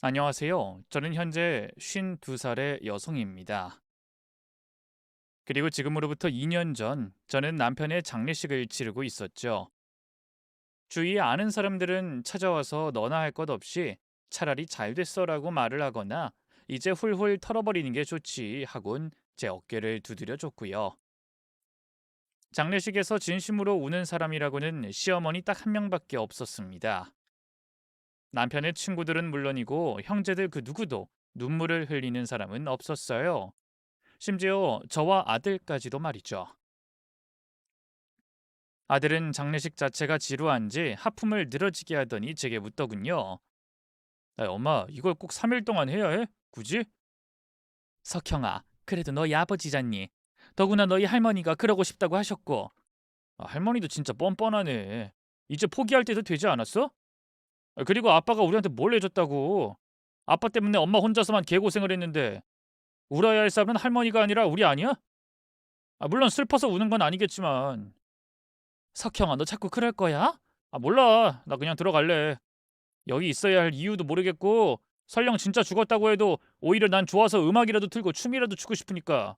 안녕하세요. 저는 현재 52살의 여성입니다. 그리고 지금으로부터 2년 전, 저는 남편의 장례식을 치르고 있었죠. 주위에 아는 사람들은 찾아와서 너나 할 것 없이 차라리 잘 됐어라고 말을 하거나 이제 훌훌 털어버리는 게 좋지 하곤 제 어깨를 두드려 줬고요. 장례식에서 진심으로 우는 사람이라고는 시어머니 딱 한 명밖에 없었습니다. 남편의 친구들은 물론이고 형제들 그 누구도 눈물을 흘리는 사람은 없었어요. 심지어 저와 아들까지도 말이죠. 아들은 장례식 자체가 지루한지 하품을 늘어지게 하더니 제게 묻더군요. 엄마, 이걸 꼭 3일 동안 해야 해? 굳이? 석형아, 그래도 너희 아버지잖니. 더구나 너희 할머니가 그러고 싶다고 하셨고. 할머니도 진짜 뻔뻔하네. 이제 포기할 때도 되지 않았어? 그리고 아빠가 우리한테 뭘 해줬다고. 아빠 때문에 엄마 혼자서만 개고생을 했는데 울어야 할 사람은 할머니가 아니라 우리 아니야? 물론 슬퍼서 우는 건 아니겠지만. 석형아, 너 자꾸 그럴 거야? 몰라. 나 그냥 들어갈래. 여기 있어야 할 이유도 모르겠고, 설령 진짜 죽었다고 해도 오히려 난 좋아서 음악이라도 틀고 춤이라도 추고 싶으니까.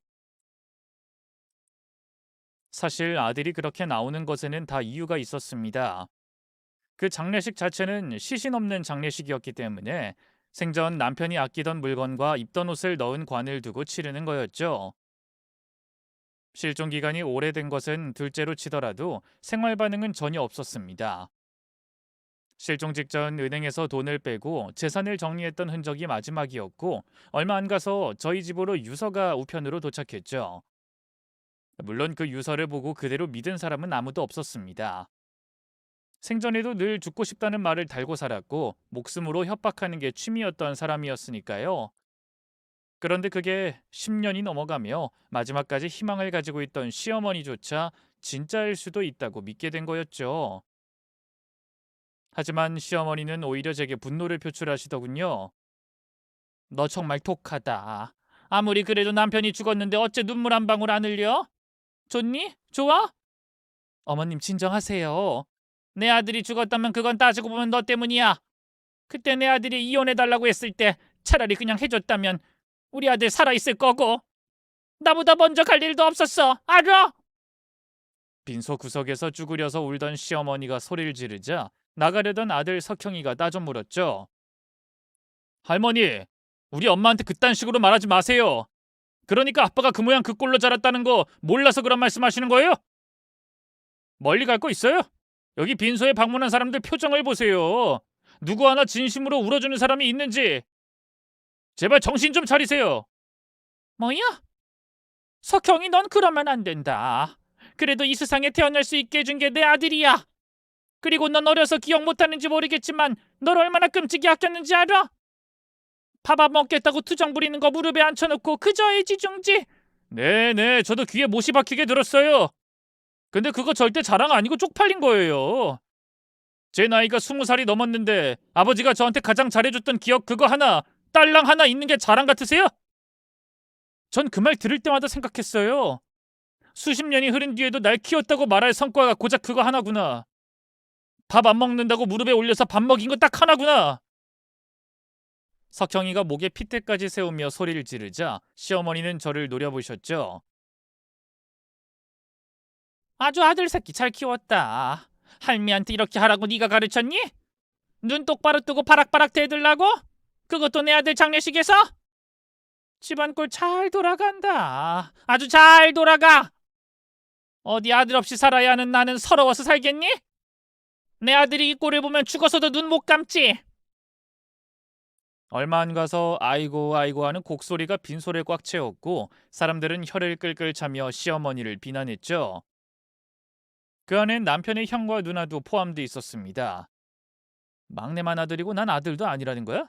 사실 아들이 그렇게 나오는 것에는 다 이유가 있었습니다. 그 장례식 자체는 시신 없는 장례식이었기 때문에 생전 남편이 아끼던 물건과 입던 옷을 넣은 관을 두고 치르는 거였죠. 실종 기간이 오래된 것은 둘째로 치더라도 생활 반응은 전혀 없었습니다. 실종 직전 은행에서 돈을 빼고 재산을 정리했던 흔적이 마지막이었고 얼마 안 가서 저희 집으로 유서가 우편으로 도착했죠. 물론 그 유서를 보고 그대로 믿은 사람은 아무도 없었습니다. 생전에도 늘 죽고 싶다는 말을 달고 살았고 목숨으로 협박하는 게 취미였던 사람이었으니까요. 그런데 그게 10년이 넘어가며 마지막까지 희망을 가지고 있던 시어머니조차 진짜일 수도 있다고 믿게 된 거였죠. 하지만 시어머니는 오히려 제게 분노를 표출하시더군요. 너 정말 독하다. 아무리 그래도 남편이 죽었는데 어째 눈물 한 방울 안 흘려? 좋니? 좋아? 어머님 진정하세요. 내 아들이 죽었다면 그건 따지고 보면 너 때문이야. 그때 내 아들이 이혼해달라고 했을 때 차라리 그냥 해줬다면 우리 아들 살아있을 거고 나보다 먼저 갈 일도 없었어. 알아? 빈소 구석에서 쭈그려서 울던 시어머니가 소리를 지르자 나가려던 아들 석형이가 따져 물었죠. 할머니, 우리 엄마한테 그딴 식으로 말하지 마세요. 그러니까 아빠가 그 모양 그 꼴로 자랐다는 거 몰라서 그런 말씀하시는 거예요? 멀리 갈 거 있어요? 여기 빈소에 방문한 사람들 표정을 보세요. 누구 하나 진심으로 울어주는 사람이 있는지. 제발 정신 좀 차리세요. 뭐야? 석형이 넌 그러면 안 된다. 그래도 이 세상에 태어날 수 있게 해준 게 내 아들이야. 그리고 넌 어려서 기억 못하는지 모르겠지만 널 얼마나 끔찍이 아꼈는지 알아? 밥 안 먹겠다고 투정 부리는 거 무릎에 앉혀놓고 그저 애지중지. 네네, 저도 귀에 못이 박히게 들었어요. 근데 그거 절대 자랑 아니고 쪽팔린 거예요. 제 나이가 20살이 넘었는데 아버지가 저한테 가장 잘해줬던 기억 그거 하나, 딸랑 하나 있는 게 자랑 같으세요? 전 그 말 들을 때마다 생각했어요. 수십 년이 흐른 뒤에도 날 키웠다고 말할 성과가 고작 그거 하나구나. 밥 안 먹는다고 무릎에 올려서 밥 먹인 거 딱 하나구나. 석형이가 목에 핏대까지 세우며 소리를 지르자 시어머니는 저를 노려보셨죠. 아주 아들 새끼 잘 키웠다. 할미한테 이렇게 하라고 네가 가르쳤니? 눈 똑바로 뜨고 바락바락 대들라고? 그것도 내 아들 장례식에서? 집안 꼴 잘 돌아간다. 아주 잘 돌아가. 어디 아들 없이 살아야 하는 나는 서러워서 살겠니? 내 아들이 이 꼴을 보면 죽어서도 눈 못 감지. 얼마 안 가서 아이고 아이고 하는 곡소리가 빈소를 꽉 채웠고 사람들은 혀를 끌끌 차며 시어머니를 비난했죠. 그 안엔 남편의 형과 누나도 포함돼 있었습니다. 막내만 아들이고 난 아들도 아니라는 거야?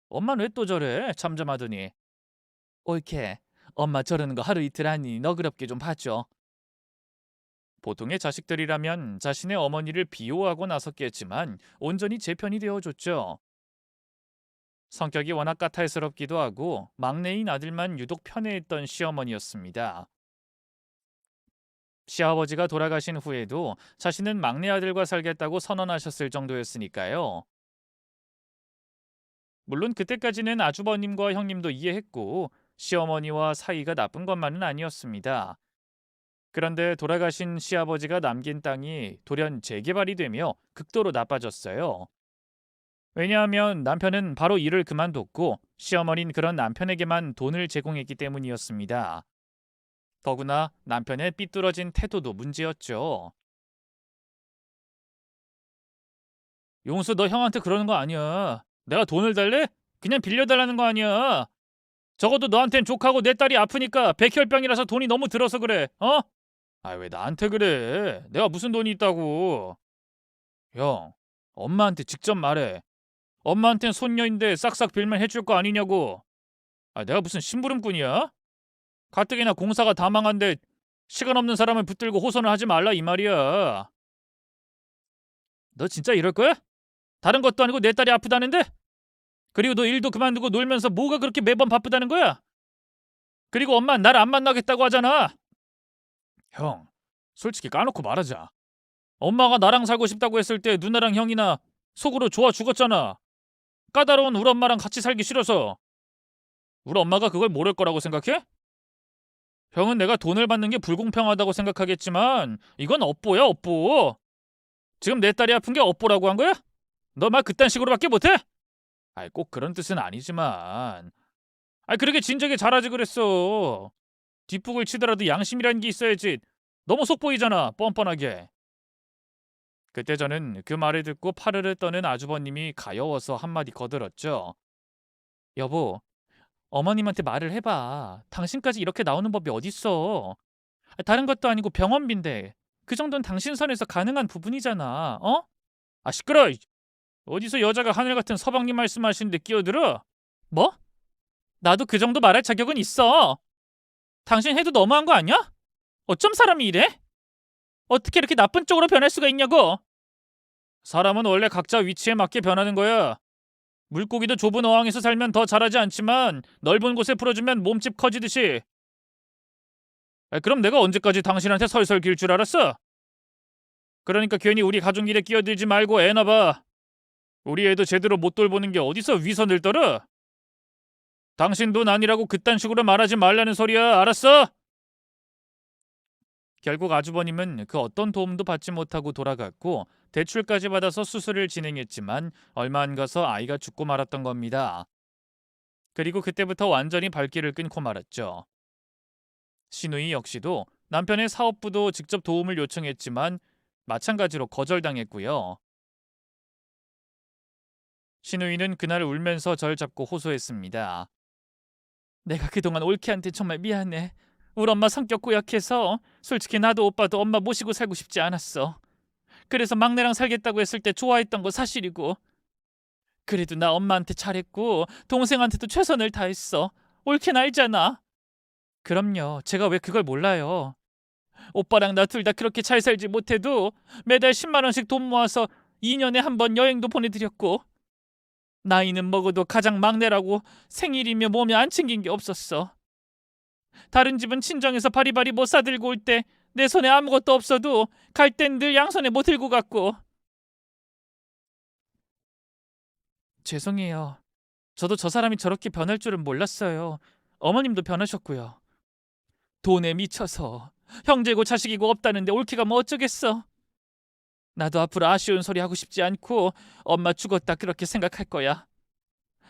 엄마는 왜 또 저래? 잠잠하더니. 옳게. 엄마 저러는 거 하루 이틀 하니 너그럽게 좀 봐줘. 보통의 자식들이라면 자신의 어머니를 비호하고 나섰겠지만 온전히 제 편이 되어줬죠. 성격이 워낙 까탈스럽기도 하고 막내인 아들만 유독 편애했던 시어머니였습니다. 시아버지가 돌아가신 후에도 자신은 막내 아들과 살겠다고 선언하셨을 정도였으니까요. 물론 그때까지는 아주버님과 형님도 이해했고 시어머니와 사이가 나쁜 것만은 아니었습니다. 그런데 돌아가신 시아버지가 남긴 땅이 돌연 재개발이 되며 극도로 나빠졌어요. 왜냐하면 남편은 바로 일을 그만뒀고 시어머니는 그런 남편에게만 돈을 제공했기 때문이었습니다. 더구나 남편의 삐뚤어진 태도도 문제였죠. 용수, 너 형한테 그러는 거 아니야. 내가 돈을 달래? 그냥 빌려달라는 거 아니야. 적어도 너한텐 족하고 내 딸이 아프니까 백혈병이라서 돈이 너무 들어서 그래. 어? 아, 왜 나한테 그래? 내가 무슨 돈이 있다고. 형, 엄마한테 직접 말해. 엄마한텐 손녀인데 싹싹 빌면 해줄 거 아니냐고. 아, 내가 무슨 심부름꾼이야? 가뜩이나 공사가 다 망한데 시간 없는 사람을 붙들고 호선을 하지 말라 이 말이야. 너 진짜 이럴 거야? 다른 것도 아니고 내 딸이 아프다는데? 그리고 너 일도 그만두고 놀면서 뭐가 그렇게 매번 바쁘다는 거야? 그리고 엄마 날 안 만나겠다고 하잖아. 형, 솔직히 까놓고 말하자. 엄마가 나랑 살고 싶다고 했을 때 누나랑 형이나 속으로 좋아 죽었잖아. 까다로운 우리 엄마랑 같이 살기 싫어서. 우리 엄마가 그걸 모를 거라고 생각해? 형은 내가 돈을 받는 게 불공평하다고 생각하겠지만 이건 업보야, 업보. 지금 내 딸이 아픈 게 업보라고 한 거야? 너 말 그딴 식으로밖에 못해? 아이, 꼭 그런 뜻은 아니지만. 아이, 그렇게 진작에 잘하지 그랬어. 뒷북을 치더라도 양심이라는 게 있어야지. 너무 속보이잖아, 뻔뻔하게. 그때 저는 그 말을 듣고 파르르 떠는 아주버님이 가여워서 한마디 거들었죠. 여보, 어머님한테 말을 해봐. 당신까지 이렇게 나오는 법이 어딨어. 다른 것도 아니고 병원비인데 그 정도는 당신 선에서 가능한 부분이잖아. 어? 아, 시끄러. 어디서 여자가 하늘 같은 서방님 말씀하시는데 끼어들어? 뭐? 나도 그 정도 말할 자격은 있어. 당신 해도 너무한 거 아니야? 어쩜 사람이 이래? 어떻게 이렇게 나쁜 쪽으로 변할 수가 있냐고. 사람은 원래 각자 위치에 맞게 변하는 거야. 물고기도 좁은 어항에서 살면 더 자라지 않지만 넓은 곳에 풀어주면 몸집 커지듯이. 그럼 내가 언제까지 당신한테 설설 길 줄 알았어? 그러니까 괜히 우리 가족 일에 끼어들지 말고 애나 봐. 우리 애도 제대로 못 돌보는 게 어디서 위선을 떨어? 당신 돈 아니라고 그딴 식으로 말하지 말라는 소리야. 알았어? 결국 아주버님은 그 어떤 도움도 받지 못하고 돌아갔고 대출까지 받아서 수술을 진행했지만 얼마 안 가서 아이가 죽고 말았던 겁니다. 그리고 그때부터 완전히 발길을 끊고 말았죠. 신우이 역시도 남편의 사업부도 직접 도움을 요청했지만 마찬가지로 거절당했고요. 신우이는 그날 울면서 절 잡고 호소했습니다. 내가 그동안 올케한테 정말 미안해. 우리 엄마 성격 고약해서 솔직히 나도 오빠도 엄마 모시고 살고 싶지 않았어. 그래서 막내랑 살겠다고 했을 때 좋아했던 거 사실이고. 그래도 나 엄마한테 잘했고 동생한테도 최선을 다했어. 올케는 알잖아. 그럼요. 제가 왜 그걸 몰라요. 오빠랑 나 둘 다 그렇게 잘 살지 못해도 매달 10만 원씩 돈 모아서 2년에 한 번 여행도 보내드렸고 나이는 먹어도 가장 막내라고 생일이며 몸에 안 챙긴 게 없었어. 다른 집은 친정에서 바리바리 못 사들고 올 때 내 손에 아무것도 없어도 갈 땐 늘 양손에 못 들고 갔고. 죄송해요. 저도 저 사람이 저렇게 변할 줄은 몰랐어요. 어머님도 변하셨고요. 돈에 미쳐서 형제고 자식이고 없다는데 옳기가 뭐 어쩌겠어. 나도 앞으로 아쉬운 소리 하고 싶지 않고 엄마 죽었다 그렇게 생각할 거야.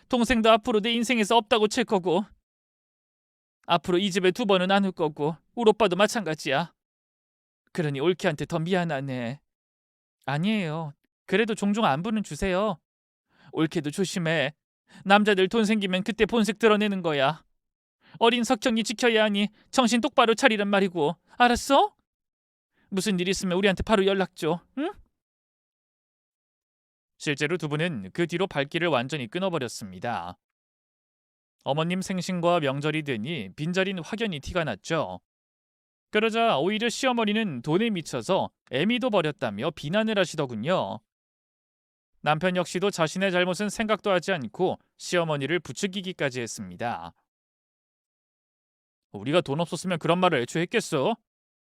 동생도 앞으로 내 인생에서 없다고 칠 거고 앞으로 이 집에 2번은 안 올 거고 우리 오빠도 마찬가지야. 그러니 올케한테 더 미안하네. 아니에요. 그래도 종종 안부는 주세요. 올케도 조심해. 남자들 돈 생기면 그때 본색 드러내는 거야. 어린 석정이 지켜야 하니 정신 똑바로 차리란 말이고. 알았어? 무슨 일 있으면 우리한테 바로 연락 줘. 응? 실제로 두 분은 그 뒤로 발길을 완전히 끊어버렸습니다. 어머님 생신과 명절이 되니 빈자리는 확연히 티가 났죠. 그러자 오히려 시어머니는 돈에 미쳐서 애미도 버렸다며 비난을 하시더군요. 남편 역시도 자신의 잘못은 생각도 하지 않고 시어머니를 부추기기까지 했습니다. 우리가 돈 없었으면 그런 말을 애초에 했겠어?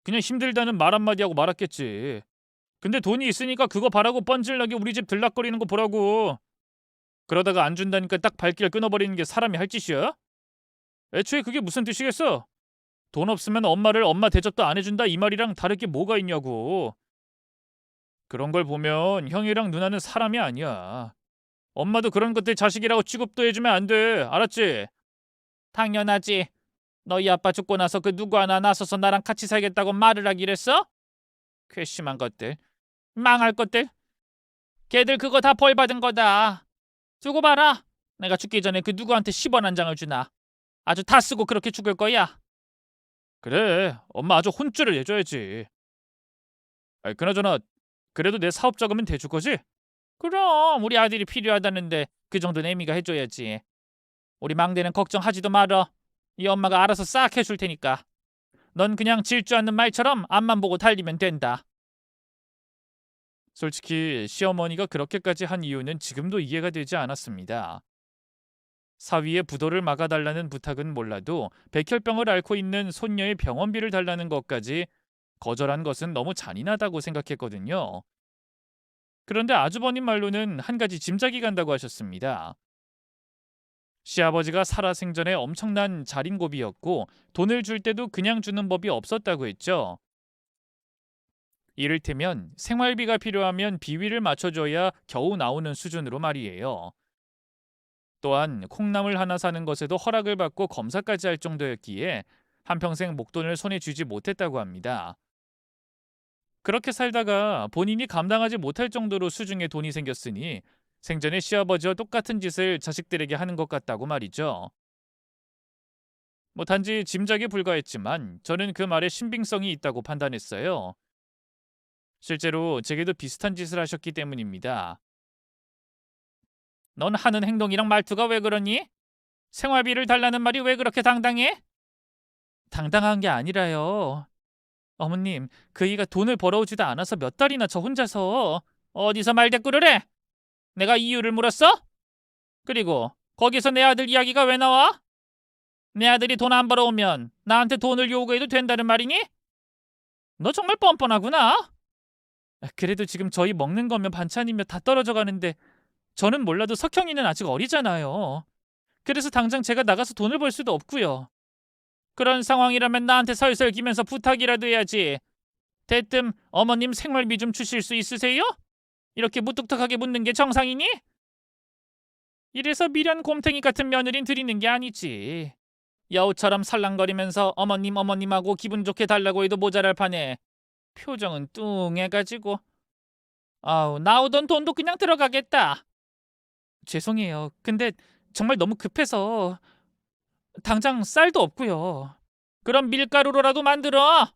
그냥 힘들다는 말 한마디 하고 말았겠지. 근데 돈이 있으니까 그거 바라고 뻔질나게 우리 집 들락거리는 거 보라고. 그러다가 안 준다니까 딱 발길 끊어버리는 게 사람이 할 짓이야? 애초에 그게 무슨 뜻이겠어? 돈 없으면 엄마를 엄마 대접도 안 해준다 이 말이랑 다를 게 뭐가 있냐고. 그런 걸 보면 형이랑 누나는 사람이 아니야. 엄마도 그런 것들 자식이라고 취급도 해주면 안 돼. 알았지? 당연하지. 너희 아빠 죽고 나서 그 누구 하나 나서서 나랑 같이 살겠다고 말을 하기로 했어? 괘씸한 것들. 망할 것들. 걔들 그거 다 벌 받은 거다. 두고 봐라. 내가 죽기 전에 그 누구한테 10원 한 장을 주나. 아주 다 쓰고 그렇게 죽을 거야. 그래. 엄마 아주 혼쭐을 내줘야지. 아이, 그나저나 그래도 내 사업 자금은 대줄 거지? 그럼 우리 아들이 필요하다는데 그 정도는 애미가 해줘야지. 우리 막내는 걱정하지도 말어. 이 엄마가 알아서 싹 해줄 테니까. 넌 그냥 질주 않는 말처럼 앞만 보고 달리면 된다. 솔직히 시어머니가 그렇게까지 한 이유는 지금도 이해가 되지 않았습니다. 사위의 부도를 막아달라는 부탁은 몰라도 백혈병을 앓고 있는 손녀의 병원비를 달라는 것까지 거절한 것은 너무 잔인하다고 생각했거든요. 그런데 아주버님 말로는 한 가지 짐작이 간다고 하셨습니다. 시아버지가 살아생전에 엄청난 자린고비였고 돈을 줄 때도 그냥 주는 법이 없었다고 했죠. 이를테면 생활비가 필요하면 비위를 맞춰줘야 겨우 나오는 수준으로 말이에요. 또한 콩나물 하나 사는 것에도 허락을 받고 검사까지 할 정도였기에 한평생 목돈을 손에 쥐지 못했다고 합니다. 그렇게 살다가 본인이 감당하지 못할 정도로 수중에 돈이 생겼으니 생전에 시아버지와 똑같은 짓을 자식들에게 하는 것 같다고 말이죠. 뭐 단지 짐작에 불과했지만 저는 그 말에 신빙성이 있다고 판단했어요. 실제로 제게도 비슷한 짓을 하셨기 때문입니다. 넌 하는 행동이랑 말투가 왜 그러니? 생활비를 달라는 말이 왜 그렇게 당당해? 당당한 게 아니라요. 어머님, 그이가 돈을 벌어오지도 않아서 몇 달이나 저 혼자서 어디서 말대꾸를 해? 내가 이유를 물었어? 그리고 거기서 내 아들 이야기가 왜 나와? 내 아들이 돈 안 벌어오면 나한테 돈을 요구해도 된다는 말이니? 너 정말 뻔뻔하구나. 그래도 지금 저희 먹는 거면 반찬이며 다 떨어져 가는데 저는 몰라도 석형이는 아직 어리잖아요. 그래서 당장 제가 나가서 돈을 벌 수도 없고요. 그런 상황이라면 나한테 설설 기면서 부탁이라도 해야지. 대뜸 어머님 생활비 좀 주실 수 있으세요? 이렇게 무뚝뚝하게 묻는 게 정상이니? 이래서 미련 곰탱이 같은 며느린 드리는 게 아니지. 여우처럼 살랑거리면서 어머님 어머님하고 기분 좋게 달라고 해도 모자랄 판에 표정은 뚱해가지고 아우 나오던 돈도 그냥 들어가겠다. 죄송해요. 근데 정말 너무 급해서 당장 쌀도 없고요. 그럼 밀가루로라도 만들어.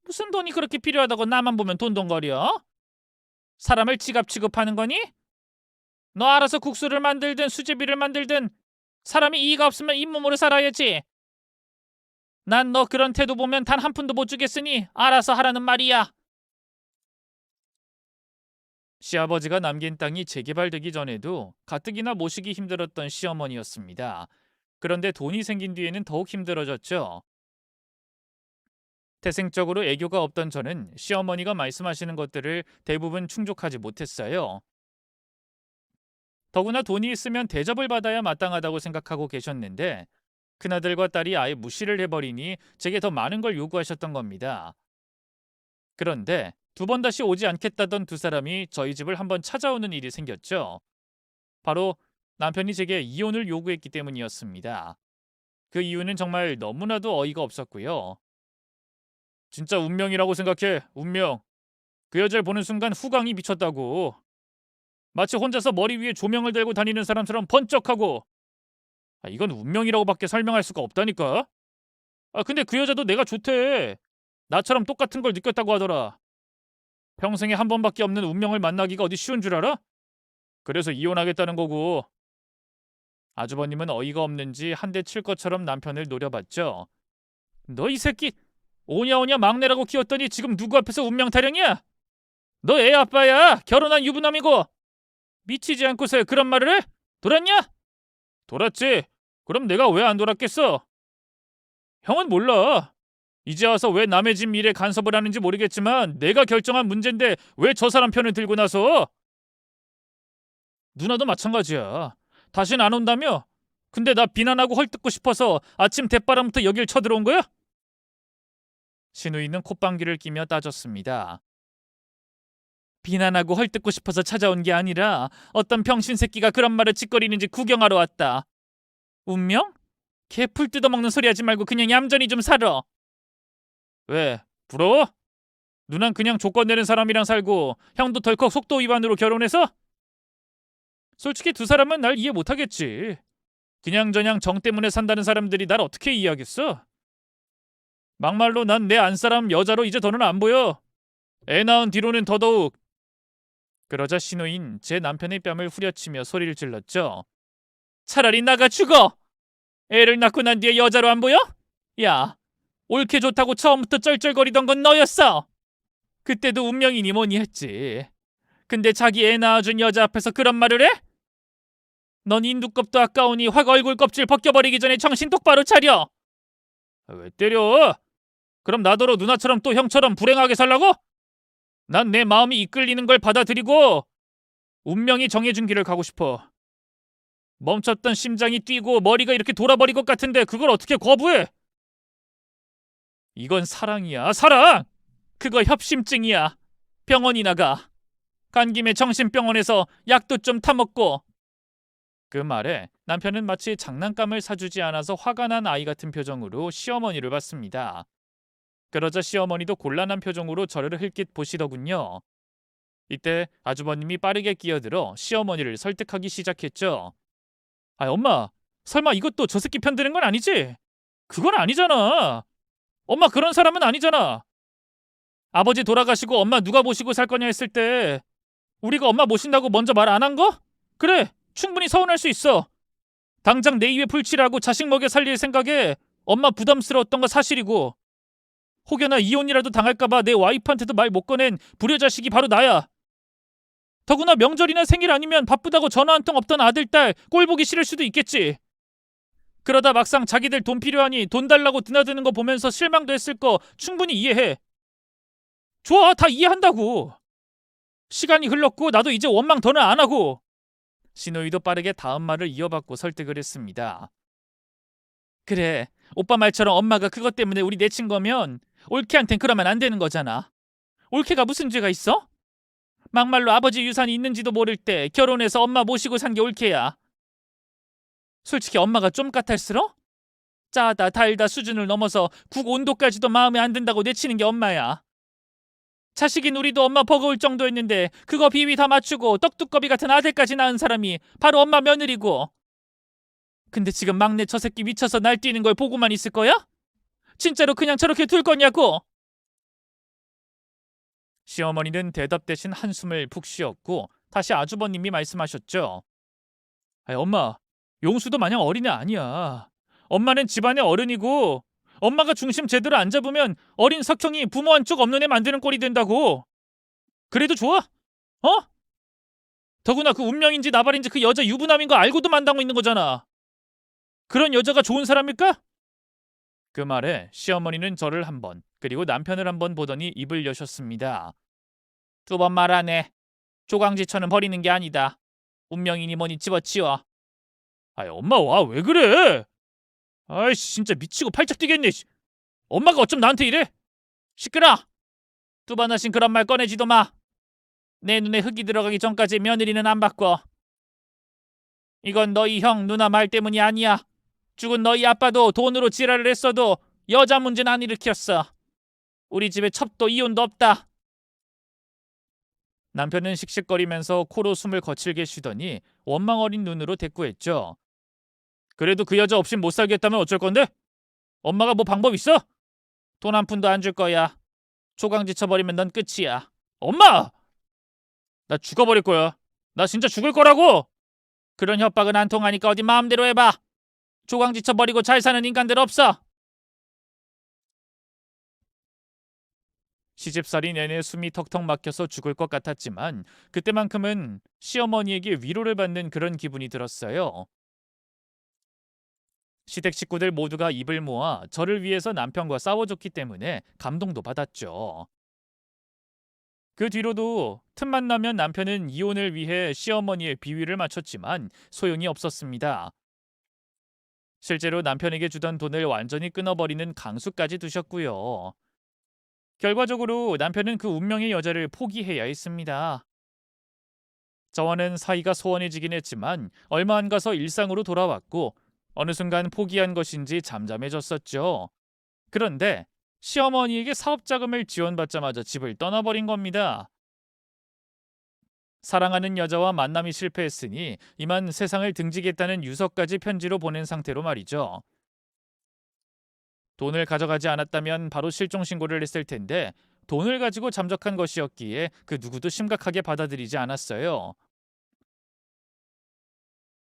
무슨 돈이 그렇게 필요하다고 나만 보면 돈돈거려? 사람을 지갑 취급하는 거니? 너 알아서 국수를 만들든 수제비를 만들든 사람이 이의가 없으면 잇몸으로 살아야지. 난 너 그런 태도 보면 단 한 푼도 못 주겠으니 알아서 하라는 말이야. 시아버지가 남긴 땅이 재개발되기 전에도 가뜩이나 모시기 힘들었던 시어머니였습니다. 그런데 돈이 생긴 뒤에는 더욱 힘들어졌죠. 태생적으로 애교가 없던 저는 시어머니가 말씀하시는 것들을 대부분 충족하지 못했어요. 더구나 돈이 있으면 대접을 받아야 마땅하다고 생각하고 계셨는데 큰아들과 딸이 아예 무시를 해버리니 제게 더 많은 걸 요구하셨던 겁니다. 그런데 두 번 다시 오지 않겠다던 두 사람이 저희 집을 한번 찾아오는 일이 생겼죠. 바로 남편이 제게 이혼을 요구했기 때문이었습니다. 그 이유는 정말 너무나도 어이가 없었고요. 진짜 운명이라고 생각해. 운명. 그 여자를 보는 순간 후광이 미쳤다고. 마치 혼자서 머리 위에 조명을 들고 다니는 사람처럼 번쩍하고. 이건 운명이라고밖에 설명할 수가 없다니까. 근데 그 여자도 내가 좋대. 나처럼 똑같은 걸 느꼈다고 하더라. 평생에 한 번밖에 없는 운명을 만나기가 어디 쉬운 줄 알아? 그래서 이혼하겠다는 거고. 아주버님은 어이가 없는지 한 대 칠 것처럼 남편을 노려봤죠. 너 이 새끼 오냐오냐 막내라고 키웠더니 지금 누구 앞에서 운명 타령이야? 너 애 아빠야. 결혼한 유부남이고. 미치지 않고서 그런 말을 해? 돌았냐? 돌았지. 그럼 내가 왜 안 돌았겠어? 형은 몰라. 이제 와서 왜 남의 집 일에 간섭을 하는지 모르겠지만 내가 결정한 문제인데 왜 저 사람 편을 들고 나서? 누나도 마찬가지야. 다신 안 온다며? 근데 나 비난하고 헐뜯고 싶어서 아침 대바람부터 여길 쳐들어온 거야? 신우이는 콧방귀를 끼며 따졌습니다. 비난하고 헐뜯고 싶어서 찾아온 게 아니라 어떤 병신 새끼가 그런 말을 짓거리는지 구경하러 왔다. 운명? 개 풀 뜯어먹는 소리 하지 말고 그냥 얌전히 좀 살아. 왜? 부러워? 누난 그냥 조건 내는 사람이랑 살고 형도 덜컥 속도 위반으로 결혼해서? 솔직히 두 사람은 날 이해 못하겠지. 그냥저냥 정 때문에 산다는 사람들이 날 어떻게 이해하겠어? 막말로 난 내 안사람 여자로 이제 더는 안 보여. 애 낳은 뒤로는 더더욱. 그러자 신우인 제 남편의 뺨을 후려치며 소리를 질렀죠. 차라리 나가 죽어! 애를 낳고 난 뒤에 여자로 안 보여? 야, 옳게 좋다고 처음부터 쩔쩔거리던 건 너였어. 그때도 운명이니 뭐니 했지. 근데 자기 애 낳아준 여자 앞에서 그런 말을 해? 넌 인두껍도 아까우니 확 얼굴 껍질 벗겨버리기 전에 정신 똑바로 차려. 왜 때려? 그럼 나더러 누나처럼 또 형처럼 불행하게 살라고? 난 내 마음이 이끌리는 걸 받아들이고 운명이 정해준 길을 가고 싶어. 멈췄던 심장이 뛰고 머리가 이렇게 돌아버릴 것 같은데 그걸 어떻게 거부해? 이건 사랑이야, 사랑! 그거 협심증이야. 병원이나 가. 간 김에 정신병원에서 약도 좀 타먹고. 그 말에 남편은 마치 장난감을 사주지 않아서 화가 난 아이 같은 표정으로 시어머니를 봤습니다. 그러자 시어머니도 곤란한 표정으로 저를 흘낏 보시더군요. 이때 아주버님이 빠르게 끼어들어 시어머니를 설득하기 시작했죠. 아, 엄마, 설마 이것도 저 새끼 편드는 건 아니지? 그건 아니잖아. 엄마 그런 사람은 아니잖아. 아버지 돌아가시고 엄마 누가 모시고 살 거냐 했을 때 우리가 엄마 모신다고 먼저 말 안 한 거? 그래, 충분히 서운할 수 있어. 당장 내 입에 풀칠하고 자식 먹여 살릴 생각에 엄마 부담스러웠던 거 사실이고, 혹여나 이혼이라도 당할까봐 내 와이프한테도 말 못 꺼낸 불효자식이 바로 나야. 더구나 명절이나 생일 아니면 바쁘다고 전화 한 통 없던 아들, 딸 꼴 보기 싫을 수도 있겠지. 그러다 막상 자기들 돈 필요하니 돈 달라고 드나드는 거 보면서 실망도 했을 거 충분히 이해해. 좋아, 다 이해한다고. 시간이 흘렀고 나도 이제 원망 더는 안 하고. 신우이도 빠르게 다음 말을 이어받고 설득을 했습니다. 그래, 오빠 말처럼 엄마가 그것 때문에 우리 내친 거면 올케한텐 그러면 안 되는 거잖아. 올케가 무슨 죄가 있어? 막말로 아버지 유산이 있는지도 모를 때 결혼해서 엄마 모시고 산 게 올케야. 솔직히 엄마가 좀 까탈스러? 짜다 달다 수준을 넘어서 국 온도까지도 마음에 안 든다고 내치는 게 엄마야. 자식인 우리도 엄마 버거울 정도였는데 그거 비위 다 맞추고 떡두꺼비 같은 아들까지 낳은 사람이 바로 엄마 며느리고. 근데 지금 막내 저 새끼 미쳐서 날뛰는 걸 보고만 있을 거야? 진짜로 그냥 저렇게 둘 거냐고? 시어머니는 대답 대신 한숨을 푹 쉬었고 다시 아주버님이 말씀하셨죠. 아이, 엄마, 용수도 마냥 어린애 아니야. 엄마는 집안의 어른이고 엄마가 중심 제대로 안 잡으면 어린 석형이 부모 한쪽 없는 애 만드는 꼴이 된다고. 그래도 좋아? 어? 더구나 그 운명인지 나발인지 그 여자 유부남인 거 알고도 만당고 있는 거잖아. 그런 여자가 좋은 사람일까? 그 말에 시어머니는 저를 한 번, 그리고 남편을 한 번 보더니 입을 여셨습니다. 두 번 말하네. 조강지처는 버리는 게 아니다. 운명이니 뭐니 집어치워. 아이, 엄마, 와, 왜 그래? 아이씨, 진짜 미치고 팔짝 뛰겠네. 엄마가 어쩜 나한테 이래? 시끄러. 두 번 하신 그런 말 꺼내지도 마. 내 눈에 흙이 들어가기 전까지 며느리는 안 바꿔. 이건 너희 형, 누나 말 때문이 아니야. 죽은 너희 아빠도 돈으로 지랄을 했어도 여자 문제는 안 일으켰어. 우리 집에 첩도 이혼도 없다. 남편은 씩씩거리면서 코로 숨을 거칠게 쉬더니 원망 어린 눈으로 대꾸했죠. 그래도 그 여자 없인 못 살겠다면 어쩔 건데? 엄마가 뭐 방법 있어? 돈 한 푼도 안 줄 거야. 초강지 쳐버리면 넌 끝이야. 엄마! 나 죽어버릴 거야. 나 진짜 죽을 거라고! 그런 협박은 안 통하니까 어디 마음대로 해봐. 조강지 쳐버리고 잘 사는 인간들 없어. 시집살이 내내 숨이 턱턱 막혀서 죽을 것 같았지만 그때만큼은 시어머니에게 위로를 받는 그런 기분이 들었어요. 시댁 식구들 모두가 입을 모아 저를 위해서 남편과 싸워줬기 때문에 감동도 받았죠. 그 뒤로도 틈만 나면 남편은 이혼을 위해 시어머니의 비위를 맞췄지만 소용이 없었습니다. 실제로 남편에게 주던 돈을 완전히 끊어버리는 강수까지 두셨고요. 결과적으로 남편은 그 운명의 여자를 포기해야 했습니다. 저와는 사이가 소원해지긴 했지만 얼마 안 가서 일상으로 돌아왔고 어느 순간 포기한 것인지 잠잠해졌었죠. 그런데 시어머니에게 사업 자금을 지원받자마자 집을 떠나버린 겁니다. 사랑하는 여자와 만남이 실패했으니 이만 세상을 등지겠다는 유서까지 편지로 보낸 상태로 말이죠. 돈을 가져가지 않았다면 바로 실종 신고를 했을 텐데 돈을 가지고 잠적한 것이었기에 그 누구도 심각하게 받아들이지 않았어요.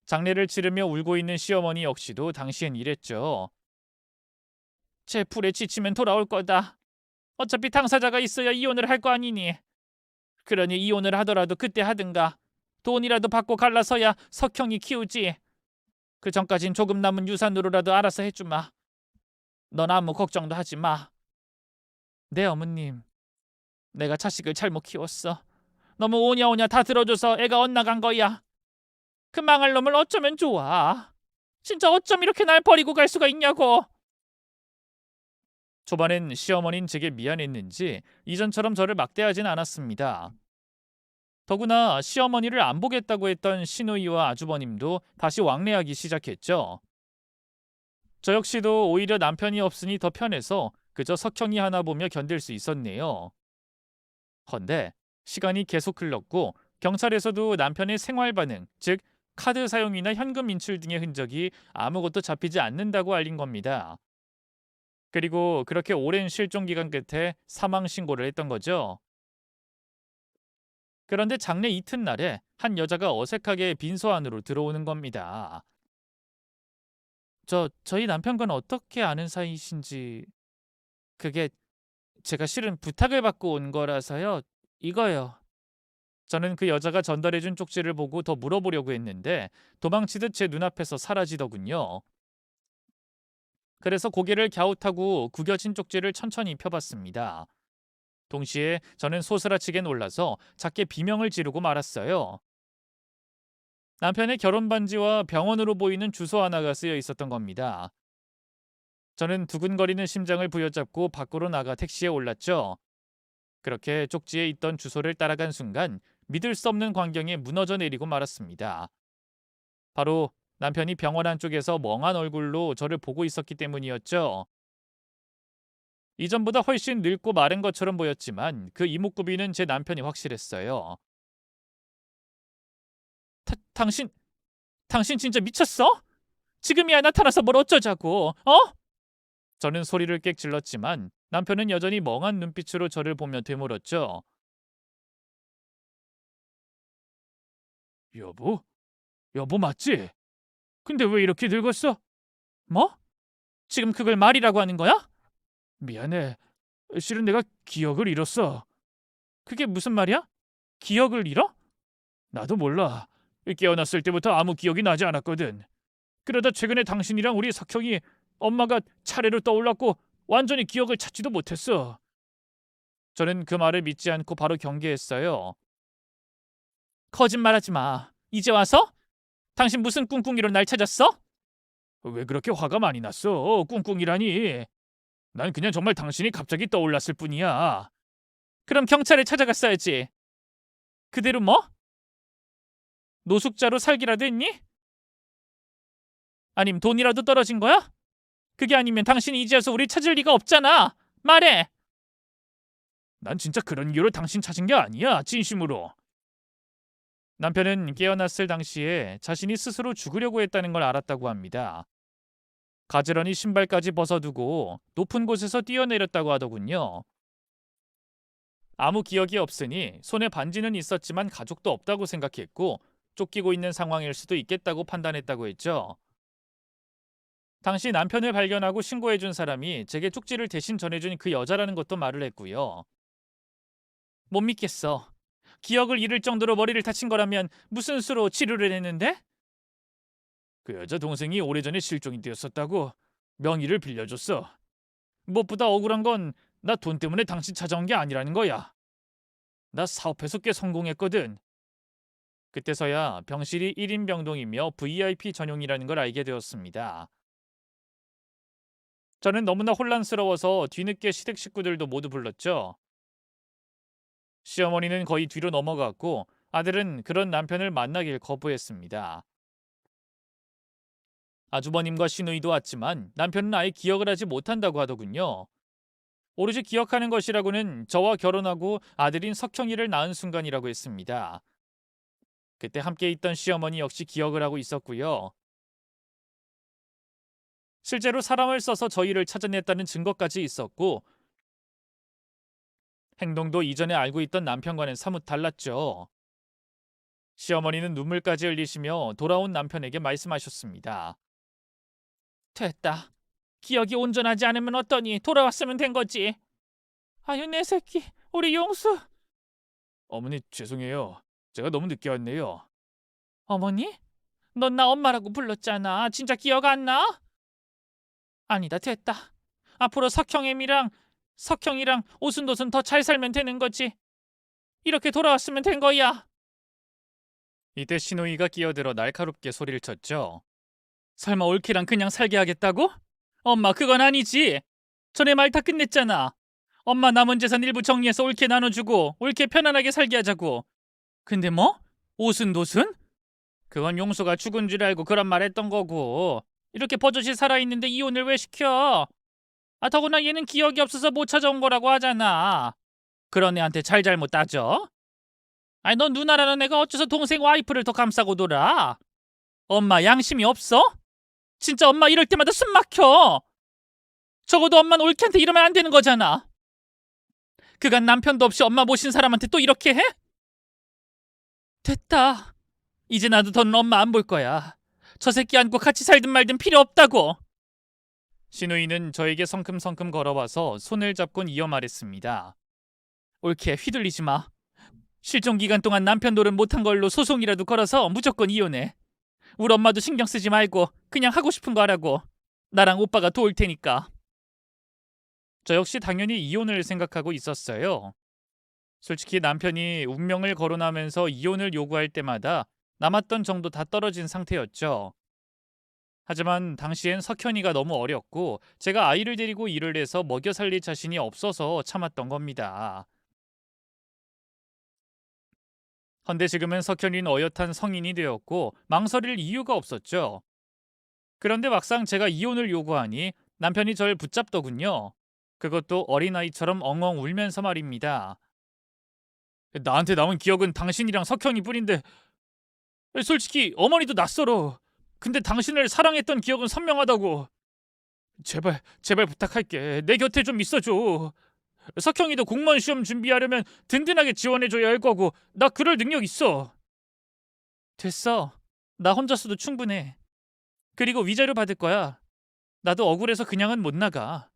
장례를 치르며 울고 있는 시어머니 역시도 당시엔 이랬죠. 제 불에 지치면 돌아올 거다. 어차피 당사자가 있어야 이혼을 할 거 아니니. 그러니 이혼을 하더라도 그때 하든가. 돈이라도 받고 갈라서야 석형이 키우지. 그 전까진 조금 남은 유산으로라도 알아서 해주마. 넌 아무 걱정도 하지 마. 네 어머님. 내가 자식을 잘못 키웠어. 너무 오냐오냐 다 들어줘서 애가 엇나간 거야. 그 망할 놈을 어쩌면 좋아. 진짜 어쩜 이렇게 날 버리고 갈 수가 있냐고. 초반엔 시어머니는 제게 미안했는지 이전처럼 저를 막대하진 않았습니다. 더구나 시어머니를 안 보겠다고 했던 시누이와 아주버님도 다시 왕래하기 시작했죠. 저 역시도 오히려 남편이 없으니 더 편해서 그저 석형이 하나 보며 견딜 수 있었네요. 헌데 시간이 계속 흘렀고 경찰에서도 남편의 생활 반응, 즉 카드 사용이나 현금 인출 등의 흔적이 아무것도 잡히지 않는다고 알린 겁니다. 그리고 그렇게 오랜 실종 기간 끝에 사망 신고를 했던 거죠. 그런데 장례 이튿날에 한 여자가 어색하게 빈소 안으로 들어오는 겁니다. 저희 남편과는 어떻게 아는 사이신지. 그게 제가 실은 부탁을 받고 온 거라서요. 이거요. 저는 그 여자가 전달해준 쪽지를 보고 더 물어보려고 했는데 도망치듯 제 눈앞에서 사라지더군요. 그래서 고개를 갸웃하고 구겨진 쪽지를 천천히 펴봤습니다. 동시에 저는 소스라치게 놀라서 작게 비명을 지르고 말았어요. 남편의 결혼 반지와 병원으로 보이는 주소 하나가 쓰여 있었던 겁니다. 저는 두근거리는 심장을 부여잡고 밖으로 나가 택시에 올랐죠. 그렇게 쪽지에 있던 주소를 따라간 순간 믿을 수 없는 광경에 무너져 내리고 말았습니다. 바로 남편이 병원 안쪽에서 멍한 얼굴로 저를 보고 있었기 때문이었죠. 이전보다 훨씬 늙고 마른 것처럼 보였지만 그 이목구비는 제 남편이 확실했어요. 당신 진짜 미쳤어? 지금이야 나타나서 뭘 어쩌자고, 어? 저는 소리를 꽥 질렀지만 남편은 여전히 멍한 눈빛으로 저를 보며 되물었죠. 여보? 여보 맞지? 근데 왜 이렇게 늙었어? 뭐? 지금 그걸 말이라고 하는 거야? 미안해. 실은 내가 기억을 잃었어. 그게 무슨 말이야? 기억을 잃어? 나도 몰라. 깨어났을 때부터 아무 기억이 나지 않았거든. 그러다 최근에 당신이랑 우리 석형이 엄마가 차례로 떠올랐고 완전히 기억을 찾지도 못했어. 저는 그 말을 믿지 않고 바로 경계했어요. 거짓말하지 마. 이제 와서? 당신 무슨 꿍꿍이로 날 찾았어? 왜 그렇게 화가 많이 났어? 꿍꿍이라니. 난 그냥 정말 당신이 갑자기 떠올랐을 뿐이야. 그럼 경찰에 찾아갔어야지. 그대로 뭐? 노숙자로 살기라도 했니? 아님 돈이라도 떨어진 거야? 그게 아니면 당신이 이제 와서 우리 찾을 리가 없잖아. 말해. 난 진짜 그런 이유로 당신 찾은 게 아니야. 진심으로. 남편은 깨어났을 당시에 자신이 스스로 죽으려고 했다는 걸 알았다고 합니다. 가지런히 신발까지 벗어두고 높은 곳에서 뛰어내렸다고 하더군요. 아무 기억이 없으니 손에 반지는 있었지만 가족도 없다고 생각했고 쫓기고 있는 상황일 수도 있겠다고 판단했다고 했죠. 당시 남편을 발견하고 신고해준 사람이 제게 쪽지를 대신 전해준 그 여자라는 것도 말을 했고요. 못 믿겠어. 기억을 잃을 정도로 머리를 다친 거라면 무슨 수로 치료를 했는데? 그 여자 동생이 오래전에 실종이 되었었다고 명의를 빌려줬어. 무엇보다 억울한 건 나 돈 때문에 당신 찾아온 게 아니라는 거야. 나 사업해서 꽤 성공했거든. 그때서야 병실이 1인 병동이며 VIP 전용이라는 걸 알게 되었습니다. 저는 너무나 혼란스러워서 뒤늦게 시댁 식구들도 모두 불렀죠. 시어머니는 거의 뒤로 넘어갔고 아들은 그런 남편을 만나길 거부했습니다. 아주버님과 시누이도 왔지만 남편은 아예 기억을 하지 못한다고 하더군요. 오로지 기억하는 것이라고는 저와 결혼하고 아들인 석형이를 낳은 순간이라고 했습니다. 그때 함께 있던 시어머니 역시 기억을 하고 있었고요. 실제로 사람을 써서 저희를 찾아냈다는 증거까지 있었고 행동도 이전에 알고 있던 남편과는 사뭇 달랐죠. 시어머니는 눈물까지 흘리시며 돌아온 남편에게 말씀하셨습니다. 됐다. 기억이 온전하지 않으면 어떠니? 돌아왔으면 된 거지. 아유 내 새끼, 우리 용수. 어머니 죄송해요. 제가 너무 늦게 왔네요. 어머니? 넌 나 엄마라고 불렀잖아. 진짜 기억 안 나? 아니다 됐다. 앞으로 석형이랑 오순도순 더 잘 살면 되는 거지. 이렇게 돌아왔으면 된 거야. 이때 신우이가 끼어들어 날카롭게 소리를 쳤죠. 설마 올케랑 그냥 살게 하겠다고? 엄마 그건 아니지. 전에 말 다 끝냈잖아. 엄마 남은 재산 일부 정리해서 올케 나눠주고 올케 편안하게 살게 하자고. 근데 뭐? 오순도순? 그건 용수가 죽은 줄 알고 그런 말 했던 거고 이렇게 버젓이 살아있는데 이혼을 왜 시켜? 더구나 얘는 기억이 없어서 못 찾아온 거라고 하잖아. 그런 애한테 잘잘못 따져? 아니 넌 누나라는 애가 어째서 동생 와이프를 더 감싸고 놀아? 엄마 양심이 없어? 진짜 엄마 이럴 때마다 숨 막혀. 적어도 엄마는 올케한테 이러면 안 되는 거잖아. 그간 남편도 없이 엄마 모신 사람한테 또 이렇게 해? 됐다. 이제 나도 더는 엄마 안 볼 거야. 저 새끼 안고 같이 살든 말든 필요 없다고. 신우이는 저에게 성큼성큼 걸어와서 손을 잡곤 이어 말했습니다. 올케 휘둘리지 마. 실종 기간 동안 남편 노릇 못한 걸로 소송이라도 걸어서 무조건 이혼해. 우리 엄마도 신경 쓰지 말고 그냥 하고 싶은 거 하라고. 나랑 오빠가 도울 테니까. 저 역시 당연히 이혼을 생각하고 있었어요. 솔직히 남편이 운명을 거론하면서 이혼을 요구할 때마다 남았던 정도 다 떨어진 상태였죠. 하지만 당시엔 석현이가 너무 어렸고 제가 아이를 데리고 일을 해서 먹여 살릴 자신이 없어서 참았던 겁니다. 헌데 지금은 석현이는 어엿한 성인이 되었고 망설일 이유가 없었죠. 그런데 막상 제가 이혼을 요구하니 남편이 절 붙잡더군요. 그것도 어린아이처럼 엉엉 울면서 말입니다. 나한테 남은 기억은 당신이랑 석현이 뿐인데 솔직히 어머니도 낯설어. 근데 당신을 사랑했던 기억은 선명하다고. 제발 제발 부탁할게. 내 곁에 좀 있어줘. 석형이도 공무원 시험 준비하려면 든든하게 지원해줘야 할 거고 나 그럴 능력 있어. 됐어. 나 혼자서도 충분해. 그리고 위자료 받을 거야. 나도 억울해서 그냥은 못 나가.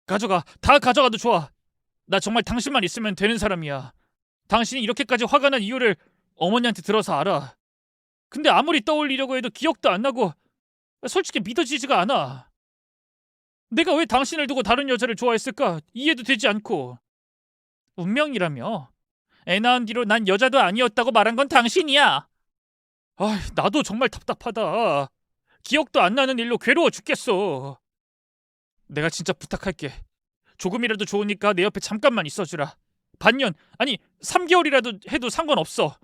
가져가. 다 가져가도 좋아. 나 정말 당신만 있으면 되는 사람이야. 당신이 이렇게까지 화가 난 이유를 어머니한테 들어서 알아. 근데 아무리 떠올리려고 해도 기억도 안 나고 솔직히 믿어지지가 않아. 내가 왜 당신을 두고 다른 여자를 좋아했을까 이해도 되지 않고. 운명이라며. 애 낳은 뒤로 난 여자도 아니었다고 말한 건 당신이야. 나도 정말 답답하다. 기억도 안 나는 일로 괴로워 죽겠어. 내가 진짜 부탁할게. 조금이라도 좋으니까 내 옆에 잠깐만 있어주라. 반년, 아니 3개월이라도 해도 상관없어.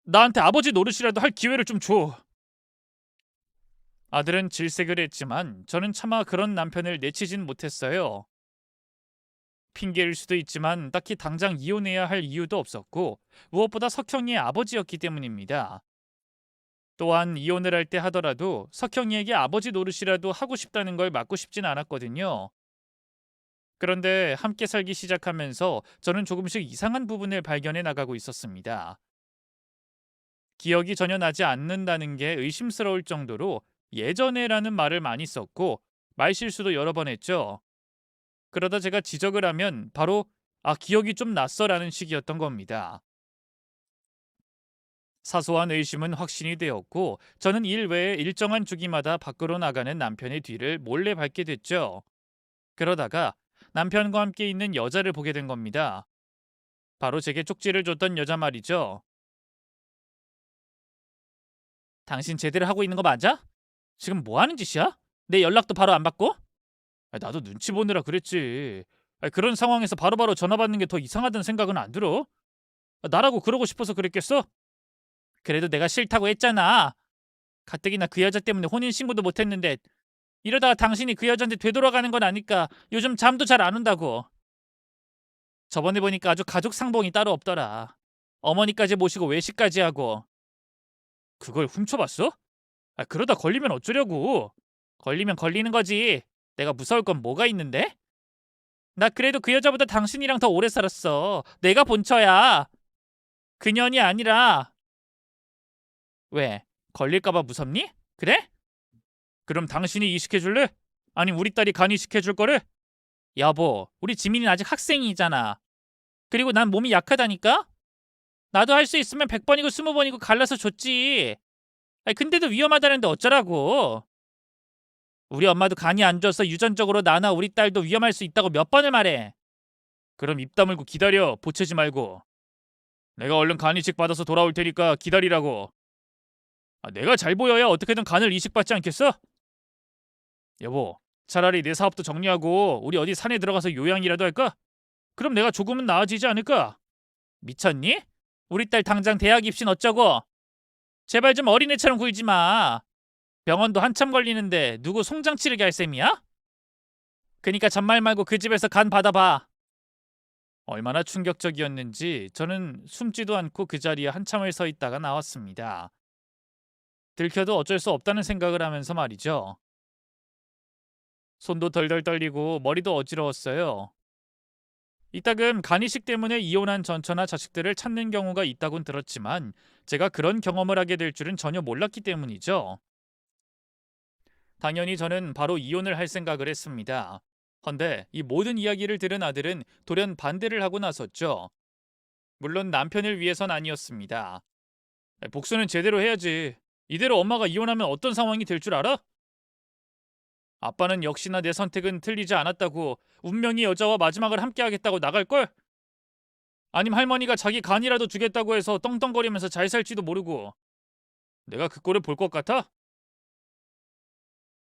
나한테 아버지 노릇이라도 할 기회를 좀 줘. 아들은 질색을 했지만 저는 차마 그런 남편을 내치진 못했어요. 핑계일 수도 있지만 딱히 당장 이혼해야 할 이유도 없었고 무엇보다 석형이의 아버지였기 때문입니다. 또한 이혼을 할 때 하더라도 석형이에게 아버지 노릇이라도 하고 싶다는 걸 막고 싶진 않았거든요. 그런데 함께 살기 시작하면서 저는 조금씩 이상한 부분을 발견해 나가고 있었습니다. 기억이 전혀 나지 않는다는 게 의심스러울 정도로 예전에라는 말을 많이 썼고 말실수도 여러 번 했죠. 그러다 제가 지적을 하면 바로 기억이 좀 났어라는 식이었던 겁니다. 사소한 의심은 확신이 되었고 저는 일 외에 일정한 주기마다 밖으로 나가는 남편의 뒤를 몰래 밟게 됐죠. 그러다가 남편과 함께 있는 여자를 보게 된 겁니다. 바로 제게 쪽지를 줬던 여자 말이죠. 당신 제대로 하고 있는 거 맞아? 지금 뭐 하는 짓이야? 내 연락도 바로 안 받고? 나도 눈치 보느라 그랬지. 그런 상황에서 바로바로 전화 받는 게 더 이상하다는 생각은 안 들어? 나라고 그러고 싶어서 그랬겠어? 그래도 내가 싫다고 했잖아. 가뜩이나 그 여자 때문에 혼인신고도 못했는데 이러다가 당신이 그 여자한테 되돌아가는 건 아니까 요즘 잠도 잘 안 온다고. 저번에 보니까 아주 가족 상봉이 따로 없더라. 어머니까지 모시고 외식까지 하고. 그걸 훔쳐봤어? 그러다 걸리면 어쩌려고. 걸리면 걸리는 거지. 내가 무서울 건 뭐가 있는데? 나 그래도 그 여자보다 당신이랑 더 오래 살았어. 내가 본처야. 그년이 아니라. 왜? 걸릴까봐 무섭니? 그래? 그럼 당신이 이식해줄래? 아니 우리 딸이 간 이식해줄 거래? 여보, 우리 지민이는 아직 학생이잖아. 그리고 난 몸이 약하다니까? 나도 할 수 있으면 100번이고 20번이고 갈라서 줬지. 근데도 위험하다는데 어쩌라고. 우리 엄마도 간이 안 좋아서 유전적으로 나나 우리 딸도 위험할 수 있다고 몇 번을 말해. 그럼 입 다물고 기다려. 보채지 말고. 내가 얼른 간 이식 받아서 돌아올 테니까 기다리라고. 내가 잘 보여야 어떻게든 간을 이식받지 않겠어? 여보, 차라리 내 사업도 정리하고 우리 어디 산에 들어가서 요양이라도 할까? 그럼 내가 조금은 나아지지 않을까? 미쳤니? 우리 딸 당장 대학 입신 어쩌고? 제발 좀 어린애처럼 굴지 마. 병원도 한참 걸리는데 누구 송장 치르게 할 셈이야? 그니까 잔말 말고 그 집에서 간 받아봐. 얼마나 충격적이었는지 저는 숨지도 않고 그 자리에 한참을 서 있다가 나왔습니다. 들켜도 어쩔 수 없다는 생각을 하면서 말이죠. 손도 덜덜 떨리고 머리도 어지러웠어요. 이따금 간이식 때문에 이혼한 전처나 자식들을 찾는 경우가 있다곤 들었지만 제가 그런 경험을 하게 될 줄은 전혀 몰랐기 때문이죠. 당연히 저는 바로 이혼을 할 생각을 했습니다. 헌데 이 모든 이야기를 들은 아들은 돌연 반대를 하고 나섰죠. 물론 남편을 위해선 아니었습니다. 복수는 제대로 해야지. 이대로 엄마가 이혼하면 어떤 상황이 될 줄 알아? 아빠는 역시나 내 선택은 틀리지 않았다고 운명의 여자와 마지막을 함께하겠다고 나갈걸? 아님 할머니가 자기 간이라도 주겠다고 해서 떵떵거리면서 잘 살지도 모르고 내가 그 꼴을 볼 것 같아?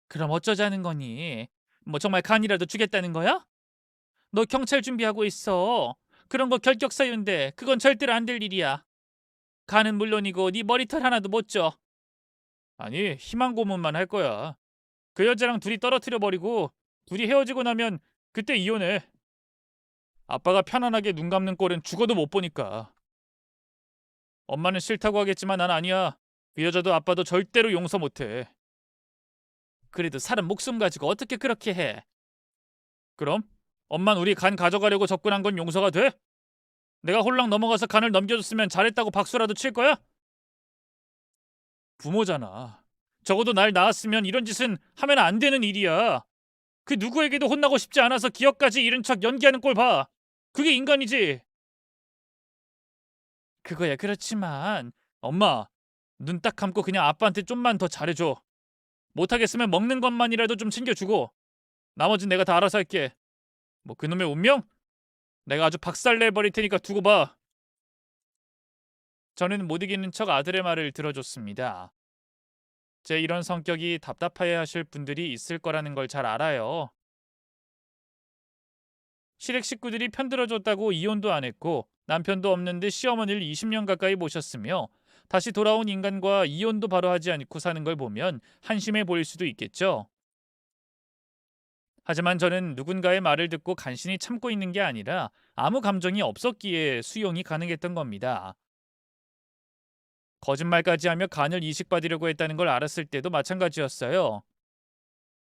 그럼 어쩌자는 거니? 뭐 정말 간이라도 주겠다는 거야? 너 경찰 준비하고 있어. 그런 거 결격 사유인데 그건 절대로 안 될 일이야. 간은 물론이고 네 머리털 하나도 못 줘. 아니 희망 고문만 할 거야. 그 여자랑 둘이 떨어뜨려 버리고 둘이 헤어지고 나면 그때 이혼해. 아빠가 편안하게 눈 감는 꼴은 죽어도 못 보니까. 엄마는 싫다고 하겠지만 난 아니야. 그 여자도 아빠도 절대로 용서 못해. 그래도 사람 목숨 가지고 어떻게 그렇게 해? 그럼? 엄만 우리 간 가져가려고 접근한 건 용서가 돼? 내가 홀랑 넘어가서 간을 넘겨줬으면 잘했다고 박수라도 칠 거야? 부모잖아. 적어도 날 낳았으면 이런 짓은 하면 안 되는 일이야. 그 누구에게도 혼나고 싶지 않아서 기억까지 잃은 척 연기하는 꼴 봐. 그게 인간이지. 그거야 그렇지만 엄마 눈 딱 감고 그냥 아빠한테 좀만 더 잘해줘. 못하겠으면 먹는 것만이라도 좀 챙겨주고 나머진 내가 다 알아서 할게. 뭐 그놈의 운명? 내가 아주 박살내버릴 테니까 두고 봐. 저는 못 이기는 척 아들의 말을 들어줬습니다. 제 이런 성격이 답답해하실 분들이 있을 거라는 걸 잘 알아요. 시댁 식구들이 편들어줬다고 이혼도 안 했고 남편도 없는데 시어머니를 20년 가까이 모셨으며 다시 돌아온 인간과 이혼도 바로 하지 않고 사는 걸 보면 한심해 보일 수도 있겠죠. 하지만 저는 누군가의 말을 듣고 간신히 참고 있는 게 아니라 아무 감정이 없었기에 수용이 가능했던 겁니다. 거짓말까지 하며 간을 이식받으려고 했다는 걸 알았을 때도 마찬가지였어요.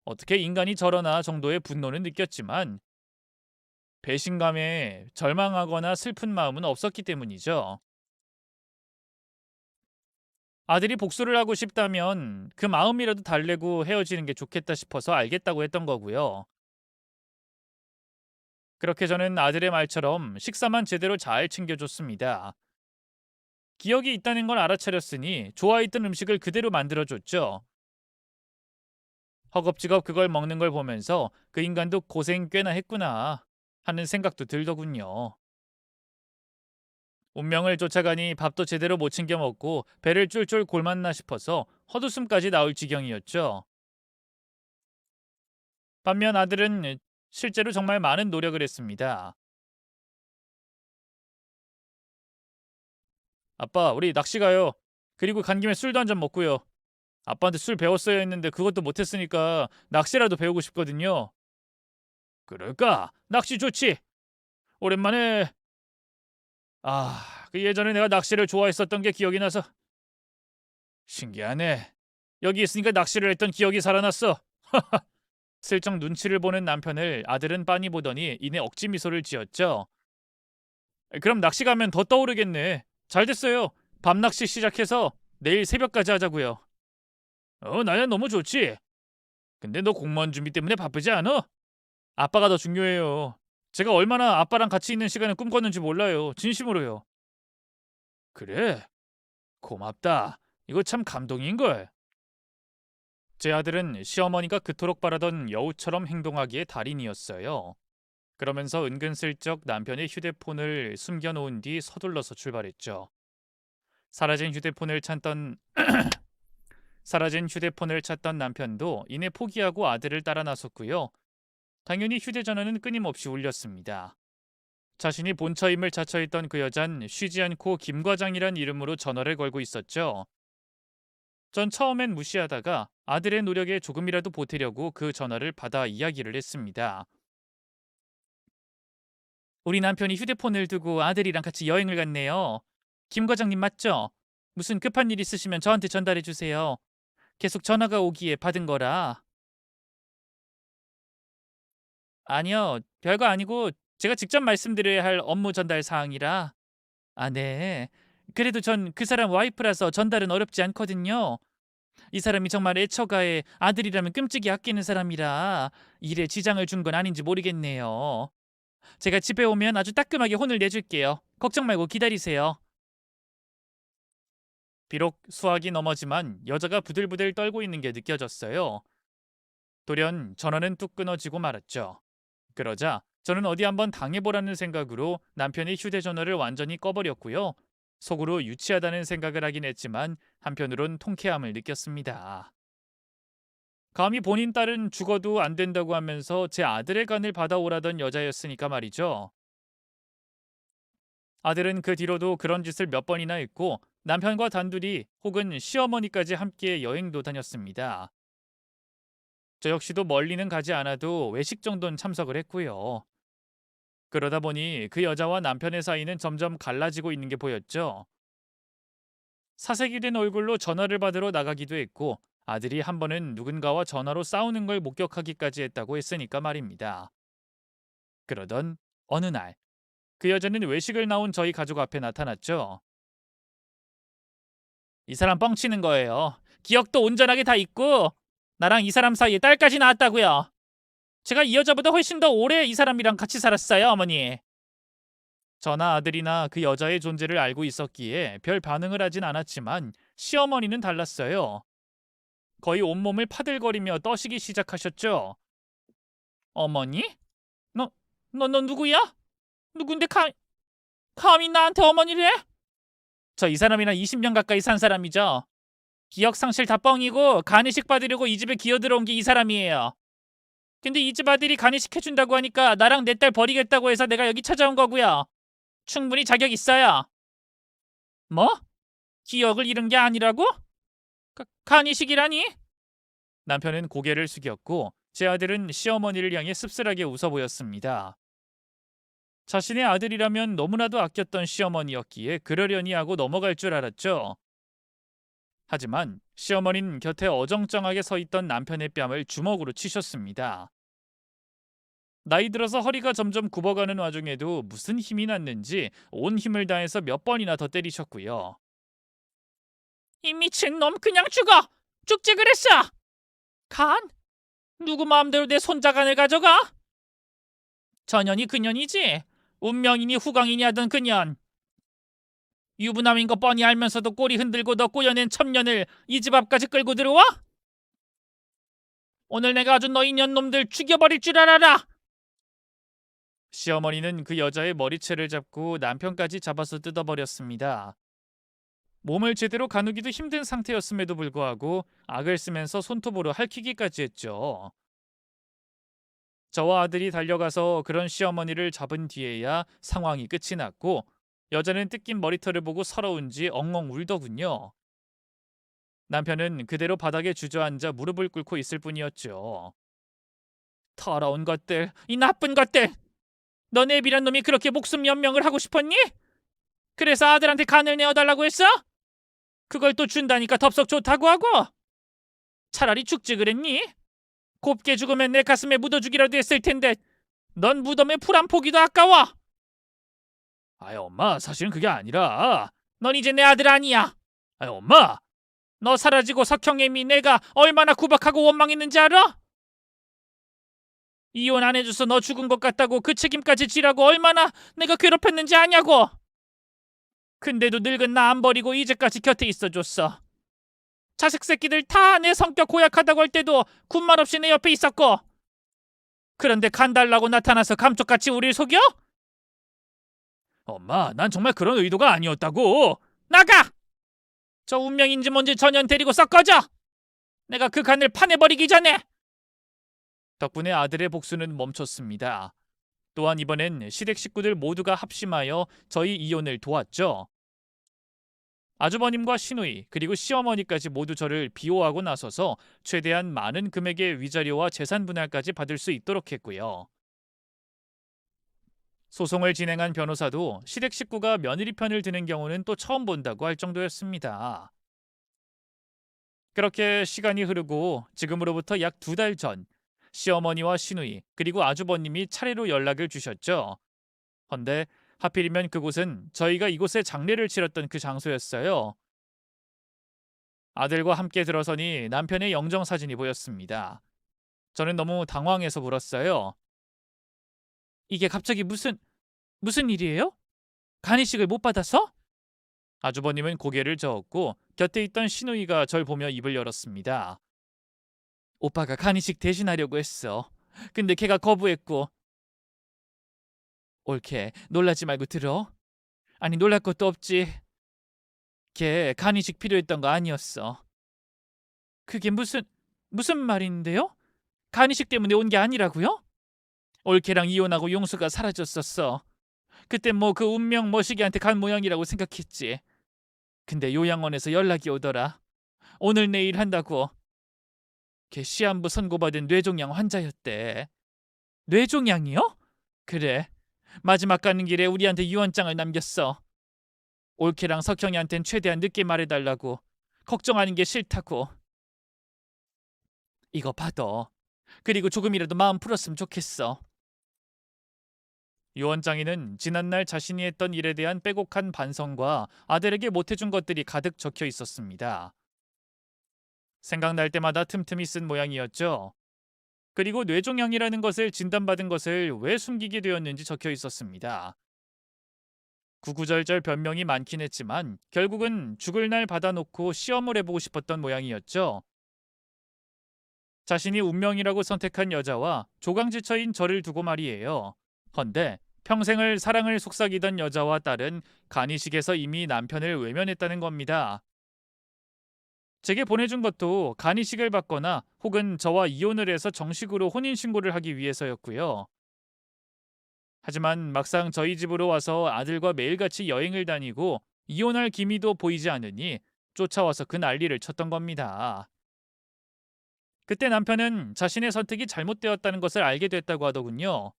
어떻게 인간이 저러나 정도의 분노는 느꼈지만 배신감에 절망하거나 슬픈 마음은 없었기 때문이죠. 아들이 복수를 하고 싶다면 그 마음이라도 달래고 헤어지는 게 좋겠다 싶어서 알겠다고 했던 거고요. 그렇게 저는 아들의 말처럼 식사만 제대로 잘 챙겨줬습니다. 기억이 있다는 걸 알아차렸으니 좋아했던 음식을 그대로 만들어줬죠. 허겁지겁 그걸 먹는 걸 보면서 그 인간도 고생 꽤나 했구나 하는 생각도 들더군요. 운명을 쫓아가니 밥도 제대로 못 챙겨 먹고 배를 쫄쫄 골맞나 싶어서 헛웃음까지 나올 지경이었죠. 반면 아들은 실제로 정말 많은 노력을 했습니다. 아빠, 우리 낚시 가요. 그리고 간 김에 술도 한 잔 먹고요. 아빠한테 술 배웠어야 했는데 그것도 못했으니까 낚시라도 배우고 싶거든요. 그럴까? 낚시 좋지. 오랜만에 그 예전에 내가 낚시를 좋아했었던 게 기억이 나서 신기하네. 여기 있으니까 낚시를 했던 기억이 살아났어. 슬쩍 눈치를 보는 남편을 아들은 빤히 보더니 이내 억지 미소를 지었죠. 그럼 낚시 가면 더 떠오르겠네. 잘 됐어요. 밤낚시 시작해서 내일 새벽까지 하자고요. 나야 너무 좋지. 근데 너 공무원 준비 때문에 바쁘지 않아? 아빠가 더 중요해요. 제가 얼마나 아빠랑 같이 있는 시간을 꿈꿨는지 몰라요. 진심으로요. 그래? 고맙다. 이거 참 감동인걸. 제 아들은 시어머니가 그토록 바라던 여우처럼 행동하기에 달인이었어요. 그러면서 은근슬쩍 남편의 휴대폰을 숨겨놓은 뒤 서둘러서 출발했죠. 사라진 휴대폰을 찾던 사라진 휴대폰을 찾던 남편도 이내 포기하고 아들을 따라 나섰고요. 당연히 휴대전화는 끊임없이 울렸습니다. 자신이 본처임을 자처했던 그 여잔 쉬지 않고 김 과장이란 이름으로 전화를 걸고 있었죠. 전 처음엔 무시하다가 아들의 노력에 조금이라도 보태려고 그 전화를 받아 이야기를 했습니다. 우리 남편이 휴대폰을 두고 아들이랑 같이 여행을 갔네요. 김 과장님 맞죠? 무슨 급한 일 있으시면 저한테 전달해 주세요. 계속 전화가 오기에 받은 거라. 아니요, 별거 아니고 제가 직접 말씀드려야 할 업무 전달 사항이라. 아, 네. 그래도 전 그 사람 와이프라서 전달은 어렵지 않거든요. 이 사람이 정말 애처가에 아들이라면 끔찍이 아끼는 사람이라 일에 지장을 준 건 아닌지 모르겠네요. 제가 집에 오면 아주 따끔하게 혼을 내줄게요. 걱정 말고 기다리세요. 비록 수학이 넘어지만 여자가 부들부들 떨고 있는 게 느껴졌어요. 돌연 전화는 뚝 끊어지고 말았죠. 그러자 저는 어디 한번 당해보라는 생각으로 남편의 휴대전화를 완전히 꺼버렸고요. 속으로 유치하다는 생각을 하긴 했지만 한편으론 통쾌함을 느꼈습니다. 감히 본인 딸은 죽어도 안 된다고 하면서 제 아들의 간을 받아오라던 여자였으니까 말이죠. 아들은 그 뒤로도 그런 짓을 몇 번이나 했고 남편과 단둘이 혹은 시어머니까지 함께 여행도 다녔습니다. 저 역시도 멀리는 가지 않아도 외식 정도는 참석을 했고요. 그러다 보니 그 여자와 남편의 사이는 점점 갈라지고 있는 게 보였죠. 사색이 된 얼굴로 전화를 받으러 나가기도 했고 아들이 한 번은 누군가와 전화로 싸우는 걸 목격하기까지 했다고 했으니까 말입니다. 그러던 어느 날 그 여자는 외식을 나온 저희 가족 앞에 나타났죠. 이 사람 뻥치는 거예요. 기억도 온전하게 다 있고 나랑 이 사람 사이에 딸까지 낳았다고요. 제가 이 여자보다 훨씬 더 오래 이 사람이랑 같이 살았어요, 어머니. 저나 아들이나 그 여자의 존재를 알고 있었기에 별 반응을 하진 않았지만 시어머니는 달랐어요. 거의 온몸을 파들거리며 떠시기 시작하셨죠. 어머니? 너 누구야? 누군데 감히 나한테 어머니를 해? 저 이 사람이랑 20년 가까이 산 사람이죠. 기억 상실 다 뻥이고 간이식 받으려고 이 집에 기어들어온 게 이 사람이에요. 근데 이 집 아들이 간이식 해준다고 하니까 나랑 내 딸 버리겠다고 해서 내가 여기 찾아온 거고요. 충분히 자격 있어요. 뭐? 기억을 잃은 게 아니라고? 간이식이라니? 남편은 고개를 숙였고 제 아들은 시어머니를 향해 씁쓸하게 웃어 보였습니다. 자신의 아들이라면 너무나도 아꼈던 시어머니였기에 그러려니 하고 넘어갈 줄 알았죠. 하지만 시어머니는 곁에 어정쩡하게 서 있던 남편의 뺨을 주먹으로 치셨습니다. 나이 들어서 허리가 점점 굽어가는 와중에도 무슨 힘이 났는지 온 힘을 다해서 몇 번이나 더 때리셨고요. 이 미친 놈 그냥 죽어! 죽지 그랬어! 간? 누구 마음대로 내 손자간을 가져가? 전년이 그년이지. 운명이니 후광이니 하던 그년. 유부남인 거 뻔히 알면서도 꼬리 흔들고 너 꼬여낸 첩년을 이 집 앞까지 끌고 들어와? 오늘 내가 아주 너 이년 놈들 죽여버릴 줄 알아라. 시어머니는 그 여자의 머리채를 잡고 남편까지 잡아서 뜯어버렸습니다. 몸을 제대로 가누기도 힘든 상태였음에도 불구하고 악을 쓰면서 손톱으로 핥히기까지 했죠. 저와 아들이 달려가서 그런 시어머니를 잡은 뒤에야 상황이 끝이 났고 여자는 뜯긴 머리털을 보고 서러운지 엉엉 울더군요. 남편은 그대로 바닥에 주저앉아 무릎을 꿇고 있을 뿐이었죠. 더러운 것들, 이 나쁜 것들! 너네 비란 놈이 그렇게 목숨 연명을 하고 싶었니? 그래서 아들한테 간을 내어달라고 했어? 그걸 또 준다니까 덥석 좋다고 하고? 차라리 죽지 그랬니? 곱게 죽으면 내 가슴에 묻어주기라도 했을 텐데 넌 무덤에 풀 한 포기도 아까워. 아이 엄마, 사실은 그게 아니라 넌 이제 내 아들 아니야. 아이 엄마, 너 사라지고 석형애미 내가 얼마나 구박하고 원망했는지 알아? 이혼 안 해줘서 너 죽은 것 같다고 그 책임까지 지라고 얼마나 내가 괴롭혔는지 아냐고. 근데도 늙은 나 안 버리고 이제까지 곁에 있어줬어. 자식 새끼들 다 내 성격 고약하다고 할 때도 군말 없이 내 옆에 있었고. 그런데 간 달라고 나타나서 감쪽같이 우릴 속여? 엄마, 난 정말 그런 의도가 아니었다고. 나가! 저 운명인지 뭔지 전현 데리고 썩 꺼져! 내가 그 간을 파내버리기 전에! 덕분에 아들의 복수는 멈췄습니다. 또한 이번엔 시댁 식구들 모두가 합심하여 저희 이혼을 도왔죠. 아주버님과 시누이 그리고 시어머니까지 모두 저를 비호하고 나서서 최대한 많은 금액의 위자료와 재산 분할까지 받을 수 있도록 했고요. 소송을 진행한 변호사도 시댁 식구가 며느리 편을 드는 경우는 또 처음 본다고 할 정도였습니다. 그렇게 시간이 흐르고 지금으로부터 약 2달 전 시어머니와 시누이 그리고 아주버님이 차례로 연락을 주셨죠. 헌데 하필이면 그곳은 저희가 이곳에 장례를 치렀던 그 장소였어요. 아들과 함께 들어서니 남편의 영정사진이 보였습니다. 저는 너무 당황해서 물었어요. 이게 갑자기 무슨 일이에요? 간이식을 못 받아서? 아주버님은 고개를 저었고 곁에 있던 시누이가 절 보며 입을 열었습니다. 오빠가 간이식 대신하려고 했어. 근데 걔가 거부했고. 옳게 놀라지 말고 들어. 아니 놀랄 것도 없지. 걔 간이식 필요했던 거 아니었어. 그게 무슨 말인데요? 간이식 때문에 온 게 아니라고요? 올케랑 이혼하고 용수가 사라졌었어. 그때 뭐 그 운명 머시기한테 간 모양이라고 생각했지. 근데 요양원에서 연락이 오더라. 오늘 내일 한다고. 걔 시한부 선고받은 뇌종양 환자였대. 뇌종양이요? 그래. 마지막 가는 길에 우리한테 유언장을 남겼어. 올케랑 석형이한텐 최대한 늦게 말해달라고. 걱정하는 게 싫다고. 이거 받아. 그리고 조금이라도 마음 풀었으면 좋겠어. 유언장에는 지난날 자신이 했던 일에 대한 빼곡한 반성과 아들에게 못해준 것들이 가득 적혀 있었습니다. 생각날 때마다 틈틈이 쓴 모양이었죠. 그리고 뇌종양이라는 것을 진단받은 것을 왜 숨기게 되었는지 적혀 있었습니다. 구구절절 변명이 많긴 했지만 결국은 죽을 날 받아놓고 시험을 해보고 싶었던 모양이었죠. 자신이 운명이라고 선택한 여자와 조강지처인 저를 두고 말이에요. 헌데 평생을 사랑을 속삭이던 여자와 딸은 간이식에서 이미 남편을 외면했다는 겁니다. 제게 보내준 것도 간이식을 받거나 혹은 저와 이혼을 해서 정식으로 혼인신고를 하기 위해서였고요. 하지만 막상 저희 집으로 와서 아들과 매일같이 여행을 다니고 이혼할 기미도 보이지 않으니 쫓아와서 그 난리를 쳤던 겁니다. 그때 남편은 자신의 선택이 잘못되었다는 것을 알게 됐다고 하더군요.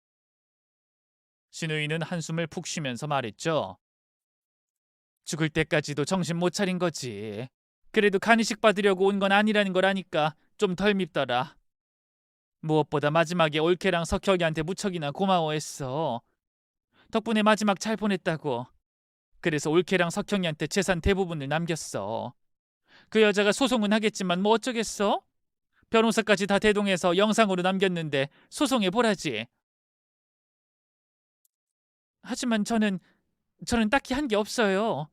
시누이는 한숨을 푹 쉬면서 말했죠. 죽을 때까지도 정신 못 차린 거지. 그래도 간이식 받으려고 온 건 아니라는 걸 아니까 좀 덜 밉더라. 무엇보다 마지막에 올케랑 석혁이한테 무척이나 고마워했어. 덕분에 마지막 잘 보냈다고. 그래서 올케랑 석형이한테 재산 대부분을 남겼어. 그 여자가 소송은 하겠지만 뭐 어쩌겠어? 변호사까지 다 대동해서 영상으로 남겼는데 소송해 보라지. 하지만 저는 딱히 한 게 없어요.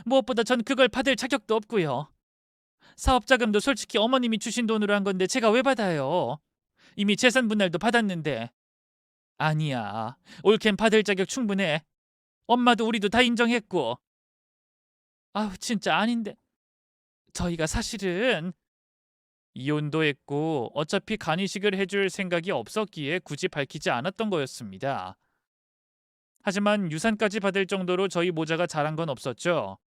무엇보다 전 그걸 받을 자격도 없고요. 사업 자금도 솔직히 어머님이 주신 돈으로 한 건데 제가 왜 받아요? 이미 재산 분할도 받았는데. 아니야. 올캠 받을 자격 충분해. 엄마도 우리도 다 인정했고. 아우 진짜 아닌데. 저희가 사실은 이혼도 했고 어차피 간이식을 해줄 생각이 없었기에 굳이 밝히지 않았던 거였습니다. 하지만 유산까지 받을 정도로 저희 모자가 잘한 건 없었죠.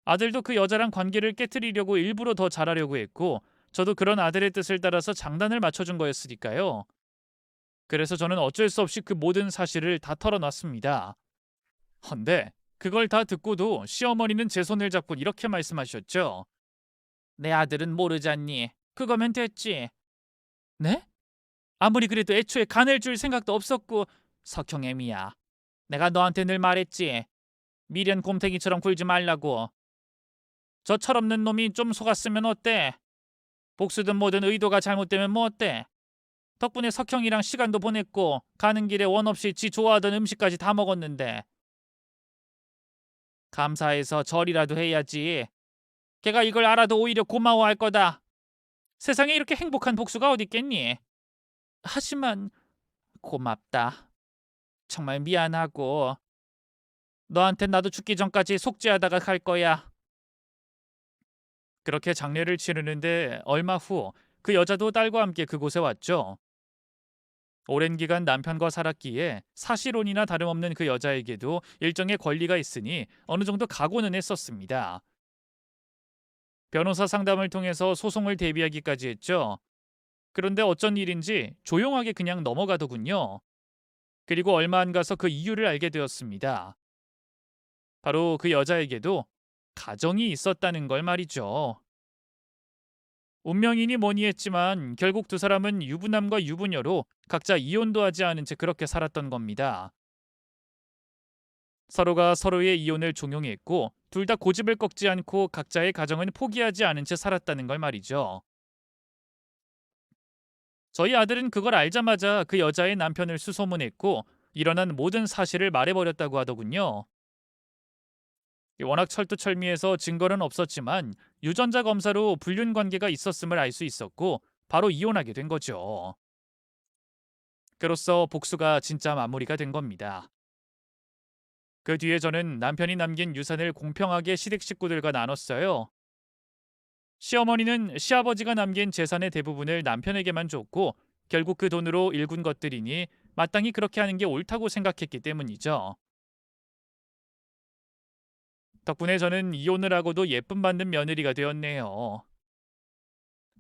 아들도 그 여자랑 관계를 깨트리려고 일부러 더 잘하려고 했고 저도 그런 아들의 뜻을 따라서 장단을 맞춰준 거였으니까요. 그래서 저는 어쩔 수 없이 그 모든 사실을 다 털어놨습니다. 헌데 그걸 다 듣고도 시어머니는 제 손을 잡고 이렇게 말씀하셨죠. 내 아들은 모르잖니. 그거면 됐지. 네? 아무리 그래도 애초에 간을 줄 생각도 없었고. 석형애미야. 내가 너한테 늘 말했지. 미련 곰탱이처럼 굴지 말라고. 저 철없는 놈이 좀 속았으면 어때? 복수든 뭐든 의도가 잘못되면 뭐 어때? 덕분에 석형이랑 시간도 보냈고 가는 길에 원 없이 지 좋아하던 음식까지 다 먹었는데. 감사해서 절이라도 해야지. 걔가 이걸 알아도 오히려 고마워할 거다. 세상에 이렇게 행복한 복수가 어딨겠니? 하지만 고맙다. 정말 미안하고 너한테 나도 죽기 전까지 속죄하다가 갈 거야. 그렇게 장례를 치르는데 얼마 후 그 여자도 딸과 함께 그곳에 왔죠. 오랜 기간 남편과 살았기에 사실혼이나 다름없는 그 여자에게도 일정의 권리가 있으니 어느 정도 각오는 했었습니다. 변호사 상담을 통해서 소송을 대비하기까지 했죠. 그런데 어쩐 일인지 조용하게 그냥 넘어가더군요. 그리고 얼마 안 가서 그 이유를 알게 되었습니다. 바로 그 여자에게도 가정이 있었다는 걸 말이죠. 운명이니 뭐니 했지만 결국 두 사람은 유부남과 유부녀로 각자 이혼도 하지 않은 채 그렇게 살았던 겁니다. 서로가 서로의 이혼을 종용했고 둘 다 고집을 꺾지 않고 각자의 가정은 포기하지 않은 채 살았다는 걸 말이죠. 저희 아들은 그걸 알자마자 그 여자의 남편을 수소문했고 일어난 모든 사실을 말해버렸다고 하더군요. 워낙 철두철미해서 증거는 없었지만 유전자 검사로 불륜 관계가 있었음을 알 수 있었고 바로 이혼하게 된 거죠. 그로써 복수가 진짜 마무리가 된 겁니다. 그 뒤에 저는 남편이 남긴 유산을 공평하게 시댁 식구들과 나눴어요. 시어머니는 시아버지가 남긴 재산의 대부분을 남편에게만 줬고 결국 그 돈으로 일군 것들이니 마땅히 그렇게 하는 게 옳다고 생각했기 때문이죠. 덕분에 저는 이혼을 하고도 예쁨 받는 며느리가 되었네요.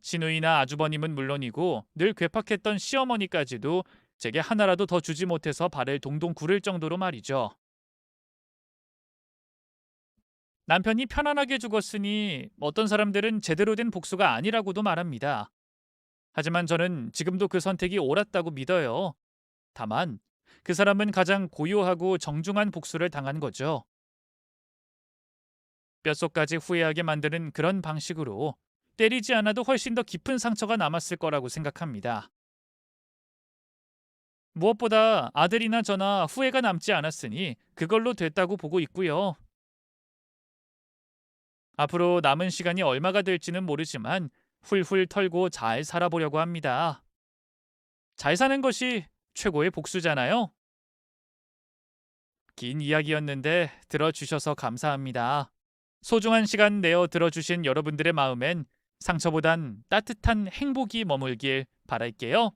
시누이나 아주버님은 물론이고 늘 괴팍했던 시어머니까지도 제게 하나라도 더 주지 못해서 발을 동동 구를 정도로 말이죠. 남편이 편안하게 죽었으니 어떤 사람들은 제대로 된 복수가 아니라고도 말합니다. 하지만 저는 지금도 그 선택이 옳았다고 믿어요. 다만 그 사람은 가장 고요하고 정중한 복수를 당한 거죠. 뼛속까지 후회하게 만드는 그런 방식으로 때리지 않아도 훨씬 더 깊은 상처가 남았을 거라고 생각합니다. 무엇보다 아들이나 저나 후회가 남지 않았으니 그걸로 됐다고 보고 있고요. 앞으로 남은 시간이 얼마가 될지는 모르지만 훌훌 털고 잘 살아보려고 합니다. 잘 사는 것이 최고의 복수잖아요. 긴 이야기였는데 들어주셔서 감사합니다. 소중한 시간 내어 들어주신 여러분들의 마음엔 상처보단 따뜻한 행복이 머물길 바랄게요.